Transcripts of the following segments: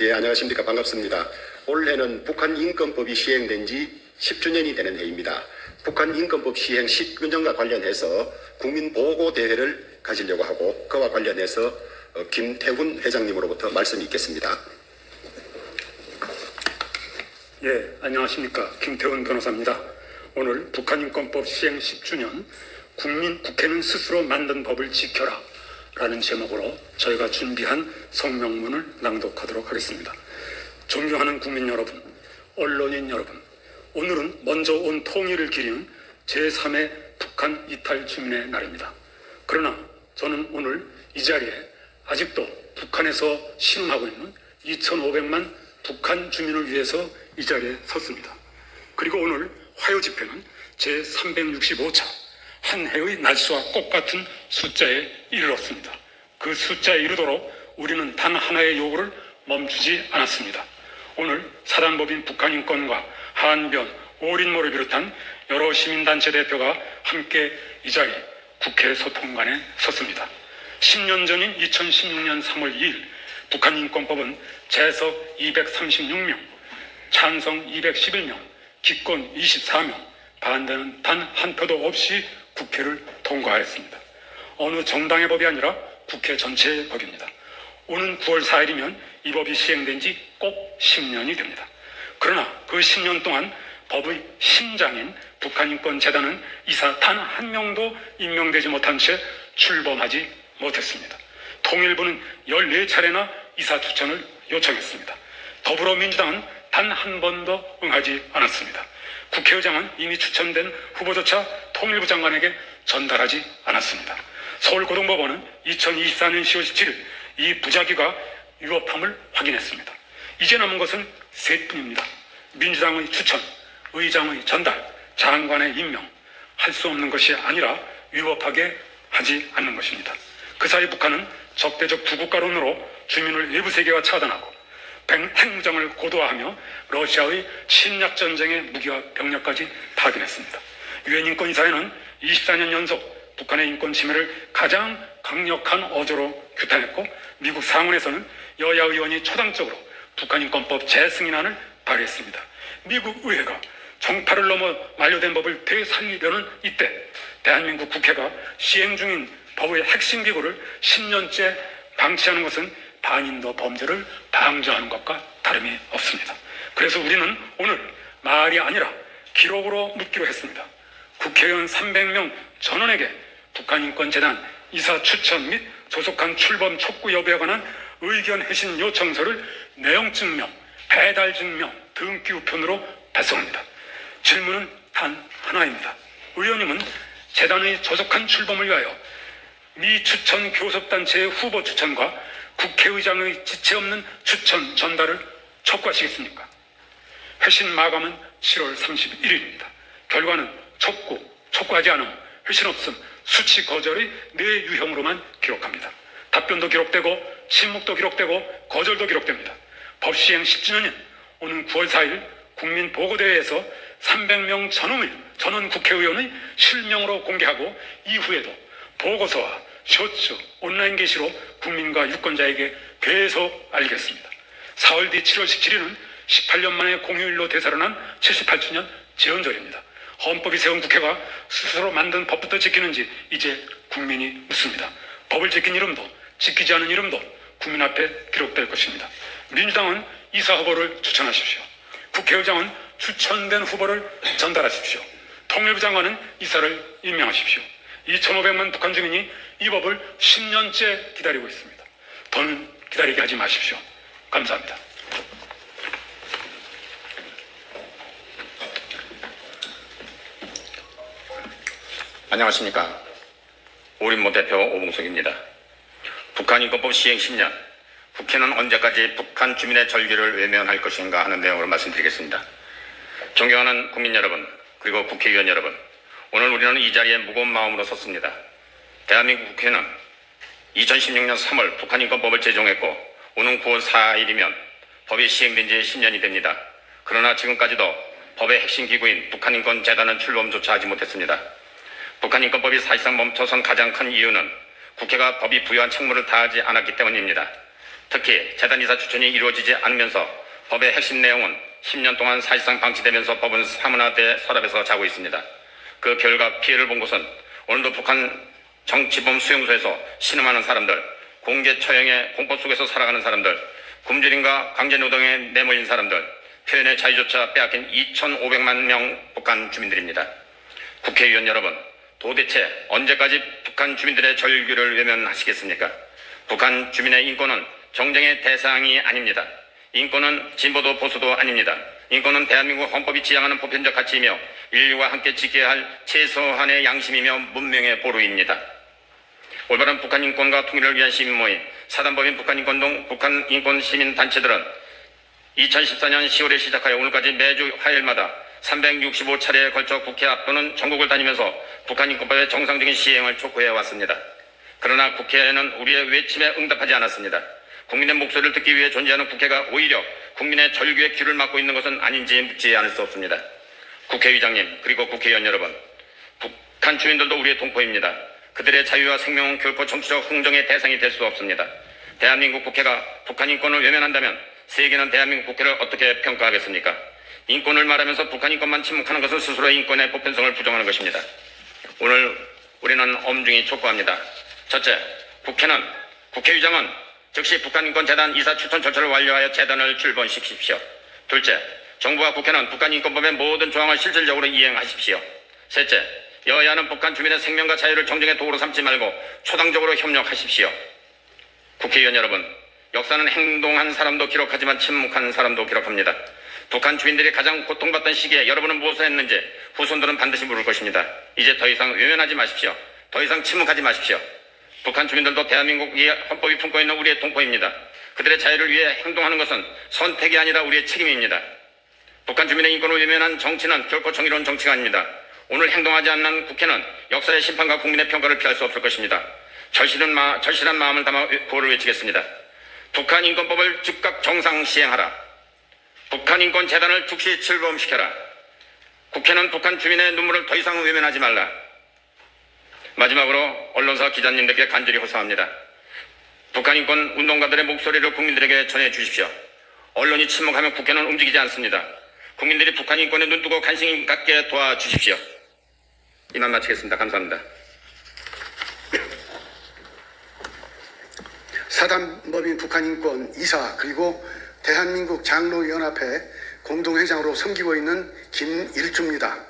예, 안녕하십니까. 반갑습니다. 올해는 북한인권법이 시행된 지 10주년이 되는 해입니다. 북한인권법 시행 10주년과 관련해서 국민보고대회를 가지려고 하고 그와 관련해서 김태훈 회장님으로부터 말씀이 있겠습니다. 예, 안녕하십니까. 김태훈 변호사입니다. 오늘 북한인권법 시행 10주년 국회는 스스로 만든 법을 지켜라 라는 제목으로 저희가 준비한 성명문을 낭독하도록 하겠습니다. 존경하는 국민 여러분, 언론인 여러분, 오늘은 먼저 온 통일을 기리는 제3회 북한 이탈 주민의 날입니다. 그러나 저는 오늘 이 자리에 아직도 북한에서 신음하고 있는 2,500만 북한 주민을 위해서 이 자리에 섰습니다. 그리고 오늘 화요 집회는 제365차 한 해의 날씨와 똑같은 숫자에 이르렀습니다. 그 숫자에 이르도록 우리는 단 하나의 요구를 멈추지 않았습니다. 오늘 사단법인 북한인권과 한변, 오린모를 비롯한 여러 시민단체 대표가 함께 이 자리 국회 소통관에 섰습니다. 10년 전인 2016년 3월 2일 북한인권법은 재석 236명, 찬성 211명, 기권 24명, 반대는 단 한 표도 없이 국회를 통과하였습니다. 어느 정당의 법이 아니라 국회 전체의 법입니다. 오는 9월 4일이면 이 법이 시행된 지 꼭 10년이 됩니다. 그러나 그 10년 동안 법의 심장인 북한인권재단은 이사 단 한 명도 임명되지 못한 채 출범하지 못했습니다. 통일부는 14차례나 이사 추천을 요청했습니다. 더불어민주당은 단 한 번도 응하지 않았습니다. 국회의장은 이미 추천된 후보조차 통일부 장관에게 전달하지 않았습니다. 서울고등법원은 2024년 10월 17일 이 부작위가 위법함을 확인했습니다. 이제 남은 것은 셋뿐입니다. 민주당의 추천, 의장의 전달, 장관의 임명, 할 수 없는 것이 아니라 위법하게 하지 않는 것입니다. 그 사이 북한은 적대적 두 국가론으로 주민을 외부 세계와 차단하고 핵무장을 고도화하며 러시아의 침략전쟁의 무기와 병력까지 파견했습니다. 유엔 인권이사회는 24년 연속 북한의 인권 침해를 가장 강력한 어조로 규탄했고 미국 상원에서는 여야 의원이 초당적으로 북한인권법 재승인안을 발의했습니다. 미국 의회가 정파를 넘어 만료된 법을 되살리려는 이때 대한민국 국회가 시행 중인 법의 핵심 기구를 10년째 방치하는 것은 반인도 범죄를 방조하는 것과 다름이 없습니다. 그래서 우리는 오늘 말이 아니라 기록으로 묻기로 했습니다. 국회의원 300명 전원에게 북한인권재단 이사 추천 및 조속한 출범 촉구 여부에 관한 의견 회신 요청서를 내용 증명, 배달 증명, 등기 우편으로 발송합니다. 질문은 단 하나입니다. 의원님은 재단의 조속한 출범을 위하여 미 추천 교섭단체의 후보 추천과 국회의장의 지체 없는 추천 전달을 촉구하시겠습니까? 회신 마감은 7월 31일입니다. 결과는 촉구하지 않음, 회신 없음, 수치 거절의 네 유형으로만 기록합니다. 답변도 기록되고 침묵도 기록되고 거절도 기록됩니다. 법 시행 10주년인 오는 9월 4일 국민보고대회에서 300명 전원 국회의원의 실명으로 공개하고 이후에도 보고서와 쇼츠, 온라인 게시로 국민과 유권자에게 계속 알리겠습니다. 4월 뒤 7월 17일은 18년 만에 공휴일로 되살아난 78주년 재헌절입니다. 헌법이 세운 국회가 스스로 만든 법부터 지키는지 이제 국민이 묻습니다. 법을 지킨 이름도 지키지 않은 이름도 국민 앞에 기록될 것입니다. 민주당은 이사 후보를 추천하십시오. 국회의장은 추천된 후보를 전달하십시오. 통일부 장관은 이사를 임명하십시오. 2,500만 북한 주민이 이 법을 10년째 기다리고 있습니다. 더는 기다리게 하지 마십시오. 감사합니다. 안녕하십니까. 오린모 대표 오봉석입니다. 북한인권법 시행 10년, 국회는 언제까지 북한 주민의 절규를 외면할 것인가 하는 내용으로 말씀드리겠습니다. 존경하는 국민 여러분, 그리고 국회의원 여러분, 오늘 우리는 이 자리에 무거운 마음으로 섰습니다. 대한민국 국회는 2016년 3월 북한인권법을 제정했고 오는 9월 4일이면 법이 시행된 지 10년이 됩니다. 그러나 지금까지도 법의 핵심 기구인 북한인권재단은 출범조차 하지 못했습니다. 북한인권법이 사실상 멈춰선 가장 큰 이유는 국회가 법이 부여한 책무를 다하지 않았기 때문입니다. 특히 재단 이사 추천이 이루어지지 않으면서 법의 핵심 내용은 10년 동안 사실상 방치되면서 법은 사문화돼 서랍에서 자고 있습니다. 그 결과 피해를 본 곳은 오늘도 북한 정치범 수용소에서 신음하는 사람들, 공개 처형의 공포 속에서 살아가는 사람들, 굶주림과 강제노동에 내몰린 사람들, 표현의 자유조차 빼앗긴 2,500만 명 북한 주민들입니다. 국회의원 여러분, 도대체 언제까지 북한 주민들의 절규를 외면하시겠습니까? 북한 주민의 인권은 정쟁의 대상이 아닙니다. 인권은 진보도 보수도 아닙니다. 인권은 대한민국 헌법이 지향하는 보편적 가치이며 인류와 함께 지켜야 할 최소한의 양심이며 문명의 보루입니다. 올바른 북한 인권과 통일을 위한 시민모임, 사단법인 북한인권동 북한인권시민단체들은 2014년 10월에 시작하여 오늘까지 매주 화요일마다 365차례에 걸쳐 국회 앞 또는 전국을 다니면서 북한인권법의 정상적인 시행을 촉구해 왔습니다. 그러나 국회는 우리의 외침에 응답하지 않았습니다. 국민의 목소리를 듣기 위해 존재하는 국회가 오히려 국민의 절규의 귀를 막고 있는 것은 아닌지 묻지 않을 수 없습니다. 국회의장님, 그리고 국회의원 여러분, 북한 주민들도 우리의 동포입니다. 그들의 자유와 생명은 결코 정치적 흥정의 대상이 될 수 없습니다. 대한민국 국회가 북한 인권을 외면한다면 세계는 대한민국 국회를 어떻게 평가하겠습니까? 인권을 말하면서 북한 인권만 침묵하는 것은 스스로의 인권의 보편성을 부정하는 것입니다. 오늘 우리는 엄중히 촉구합니다. 첫째, 국회의장은 즉시 북한인권재단 이사 추천 절차를 완료하여 재단을 출범시키십시오. 둘째, 정부와 국회는 북한인권법의 모든 조항을 실질적으로 이행하십시오. 셋째, 여야는 북한 주민의 생명과 자유를 정쟁의 도구로 삼지 말고 초당적으로 협력하십시오. 국회의원 여러분, 역사는 행동한 사람도 기록하지만 침묵한 사람도 기록합니다. 북한 주민들이 가장 고통받던 시기에 여러분은 무엇을 했는지 후손들은 반드시 물을 것입니다. 이제 더 이상 외면하지 마십시오. 더 이상 침묵하지 마십시오. 북한 주민들도 대한민국의 헌법이 품고 있는 우리의 동포입니다. 그들의 자유를 위해 행동하는 것은 선택이 아니라 우리의 책임입니다. 북한 주민의 인권을 외면한 정치는 결코 정의로운 정치가 아닙니다. 오늘 행동하지 않는 국회는 역사의 심판과 국민의 평가를 피할 수 없을 것입니다. 절실한 마음을 담아 구호를 외치겠습니다. 북한인권법을 즉각 정상 시행하라. 북한인권재단을 즉시 출범시켜라. 국회는 북한 주민의 눈물을 더 이상 외면하지 말라. 마지막으로 언론사 기자님들께 간절히 호소합니다. 북한인권 운동가들의 목소리를 국민들에게 전해주십시오. 언론이 침묵하면 국회는 움직이지 않습니다. 국민들이 북한인권에 눈뜨고 관심 갖게 도와주십시오. 이만 마치겠습니다. 감사합니다. 사단법인 북한인권 이사 그리고 대한민국 장로연합회 공동회장으로 섬기고 있는 김일주입니다.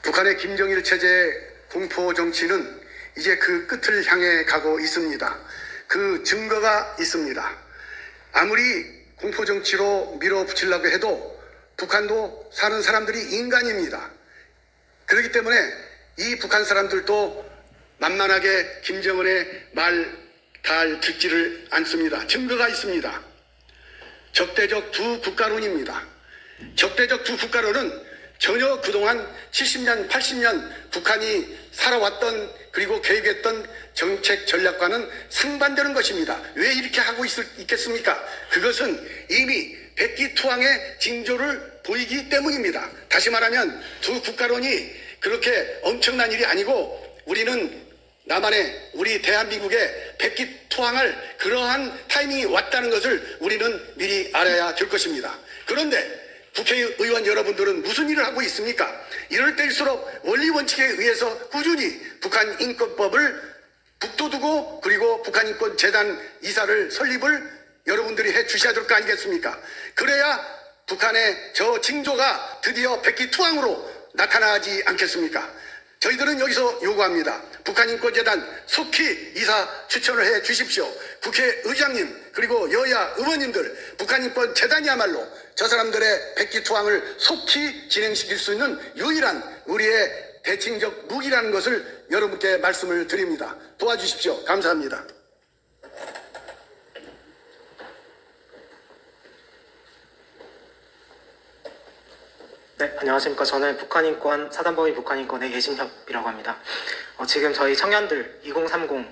북한의 김정일 체제의 공포 정치는 이제 그 끝을 향해 가고 있습니다. 그 증거가 있습니다. 아무리 공포 정치로 밀어붙이려고 해도 북한도 사는 사람들이 인간입니다. 그렇기 때문에 이 북한 사람들도 만만하게 김정은의 말 잘 듣지를 않습니다. 증거가 있습니다. 적대적 두 국가론입니다. 적대적 두 국가론은 전혀 그동안 70년, 80년 북한이 살아왔던 그리고 계획했던 정책 전략과는 상반되는 것입니다. 왜 이렇게 하고 있겠습니까? 그것은 이미 백기투항의 징조를 보이기 때문입니다. 다시 말하면 두 국가론이 그렇게 엄청난 일이 아니고 우리는 나만의 우리 대한민국에 백기투항할 그러한 타이밍이 왔다는 것을 우리는 미리 알아야 될 것입니다. 그런데 국회의원 여러분들은 무슨 일을 하고 있습니까? 이럴 때일수록 원리 원칙에 의해서 꾸준히 북한인권법을 북돋우고 그리고 북한인권재단 이사를 설립을 여러분들이 해 주셔야 될 거 아니겠습니까? 그래야 북한의 저 징조가 드디어 백기투항으로 나타나지 않겠습니까? 저희들은 여기서 요구합니다. 북한인권재단 속히 이사 추천을 해 주십시오. 국회의장님 그리고 여야 의원님들 북한인권재단이야말로 저 사람들의 백기투항을 속히 진행시킬 수 있는 유일한 우리의 대칭적 무기라는 것을 여러분께 말씀을 드립니다. 도와주십시오. 감사합니다. 네, 안녕하십니까. 저는 북한인권, 사단법인 북한인권의 예진협이라고 합니다. 지금 저희 청년들 2030,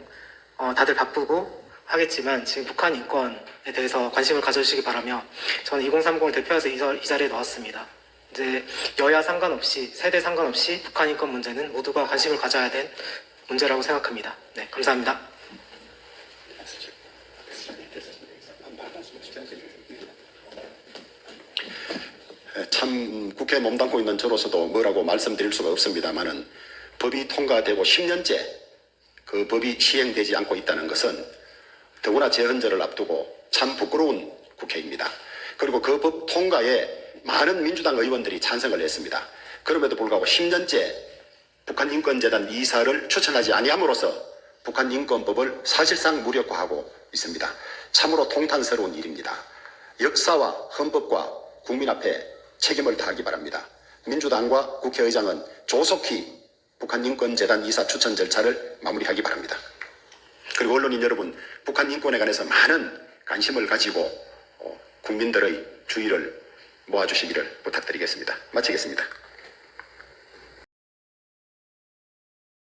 다들 바쁘고 하겠지만 지금 북한인권에 대해서 관심을 가져주시기 바라며 저는 2030을 대표해서 이 자리에 나왔습니다. 이제 여야 상관없이, 세대 상관없이 북한인권 문제는 모두가 관심을 가져야 될 문제라고 생각합니다. 네, 감사합니다. 참 국회에 몸담고 있는 저로서도 뭐라고 말씀드릴 수가 없습니다만은 법이 통과되고 10년째 그 법이 시행되지 않고 있다는 것은 더구나 재헌절을 앞두고 참 부끄러운 국회입니다. 그리고 그 법 통과에 많은 민주당 의원들이 찬성을 했습니다. 그럼에도 불구하고 10년째 북한인권재단 이사를 추천하지 아니함으로써 북한인권법을 사실상 무력화하고 있습니다. 참으로 통탄스러운 일입니다. 역사와 헌법과 국민 앞에 책임을 다하기 바랍니다. 민주당과 국회의장은 조속히 북한인권재단 이사 추천 절차를 마무리하기 바랍니다. 그리고 언론인 여러분, 북한 인권에 관해서 많은 관심을 가지고 국민들의 주의를 모아주시기를 부탁드리겠습니다. 마치겠습니다.